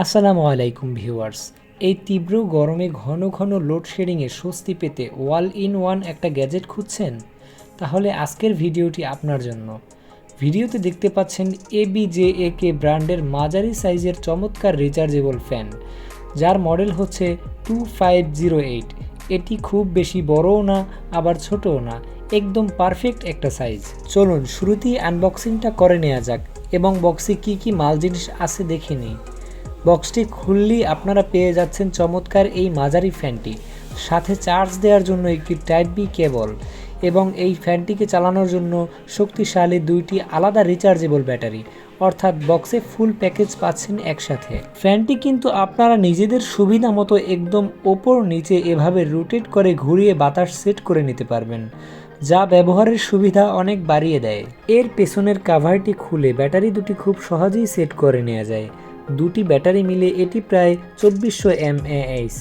আসসালামু আলাইকুম ভিউয়ার্স। এই তীব্র গরমে ঘন ঘন লোডশেডিংয়ে স্বস্তি পেতে ওয়াল ইন ওয়ান একটা গ্যাজেট খুঁজছেন? তাহলে আজকের ভিডিওটি আপনার জন্য। ভিডিওতে দেখতে পাচ্ছেন ABJAK ব্র্যান্ডের মাঝারি সাইজের চমৎকার রিচার্জেবল ফ্যান, যার মডেল হচ্ছে 2508। এটি খুব বেশি বড়ও না আবার ছোটও না, একদম পারফেক্ট একটা সাইজ। চলুন শুরুতেই আনবক্সিংটা করে নেওয়া যাক এবং বক্সে কি কি মাল জিনিস আছে দেখে নিই। বক্সটি খুললেই আপনারা পেয়ে যাচ্ছেন চমৎকার এই মাঝারি ফ্যানটি, সাথে চার্জ দেওয়ার জন্য একটি টাইপ বি কেবল এবং এই ফ্যানটিকে চালানোর জন্য শক্তিশালী দুইটি আলাদা রিচার্জেবল ব্যাটারি, অর্থাৎ বক্সে ফুল প্যাকেজ পাচ্ছেন একসাথে। ফ্যানটি কিন্তু আপনারা নিজেদের সুবিধা মতো একদম ওপর নিচে এভাবে রোটেট করে ঘুরিয়ে বাতাস সেট করে নিতে পারবেন, যা ব্যবহারের সুবিধা অনেক বাড়িয়ে দেয়। এর পেছনের কাভারটি খুলে ব্যাটারি দুটি খুব সহজেই সেট করে নেওয়া যায়। দুটি ব্যাটারি মিলে এটি প্রায় 2400 mAh,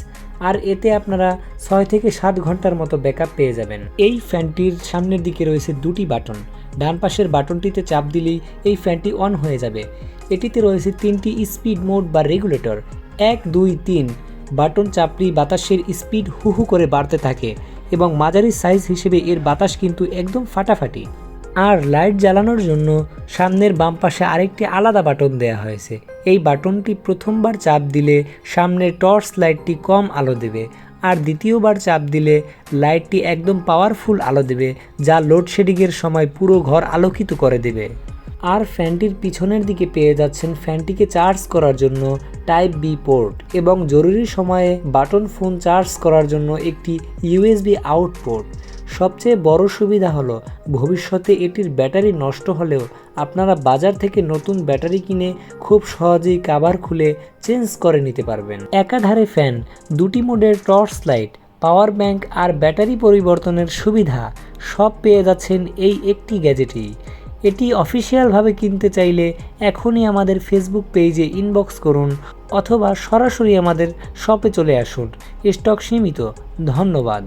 আর এতে আপনারা 6 থেকে 7 ঘন্টার মতো ব্যাকআপ পেয়ে যাবেন। এই ফ্যানটির সামনের দিকে রয়েছে দুটি বাটন। ডান পাশের বাটনটিতে চাপ দিলেই এই ফ্যানটি অন হয়ে যাবে। এটিতে রয়েছে 3টি স্পিড মোড বা রেগুলেটর। 1, 2, 3 বাটন চাপলেই বাতাসের স্পিড হু হু করে বাড়তে থাকে এবং মাঝারি সাইজ হিসেবে এর বাতাস কিন্তু একদম ফাটাফাটি। আর লাইট জ্বালানোর জন্য সামনের বাম পাশে আরেকটি আলাদা বাটন দেওয়া হয়েছে। এই বাটনটি প্রথমবার চাপ দিলে সামনের টর্চ লাইটটি কম আলো দেবে, আর দ্বিতীয়বার চাপ দিলে লাইটটি একদম পাওয়ারফুল আলো দেবে, যা লোডশেডিংয়ের সময় পুরো ঘর আলোকিত করে দেবে। আর ফ্যানটির পিছনের দিকে পেয়ে যাচ্ছেন ফ্যানটিকে চার্জ করার জন্য টাইপ বি পোর্ট এবং জরুরি সময়ে বাটন ফোন চার্জ করার জন্য একটি USB আউট পোর্ট। সবচেয়ে বড় সুবিধা হলো ভবিষ্যতে এটির ব্যাটারি নষ্ট হলেও আপনারা বাজার থেকে নতুন ব্যাটারি কিনে খুব সহজেই কভার খুলে চেঞ্জ করে নিতে পারবেন। একাধারে ফ্যান, দুটি মোডের টর্চ লাইট, পাওয়ার ব্যাংক আর ব্যাটারি পরিবর্তনের সুবিধা সব পেয়ে যাচ্ছেন এই একটি গ্যাজেটেই। এটি অফিসিয়ালভাবে কিনতে চাইলে এখনই আমাদের ফেসবুক পেজে ইনবক্স করুন অথবা সরাসরি আমাদের শপে চলে আসুন। স্টক সীমিত। ধন্যবাদ।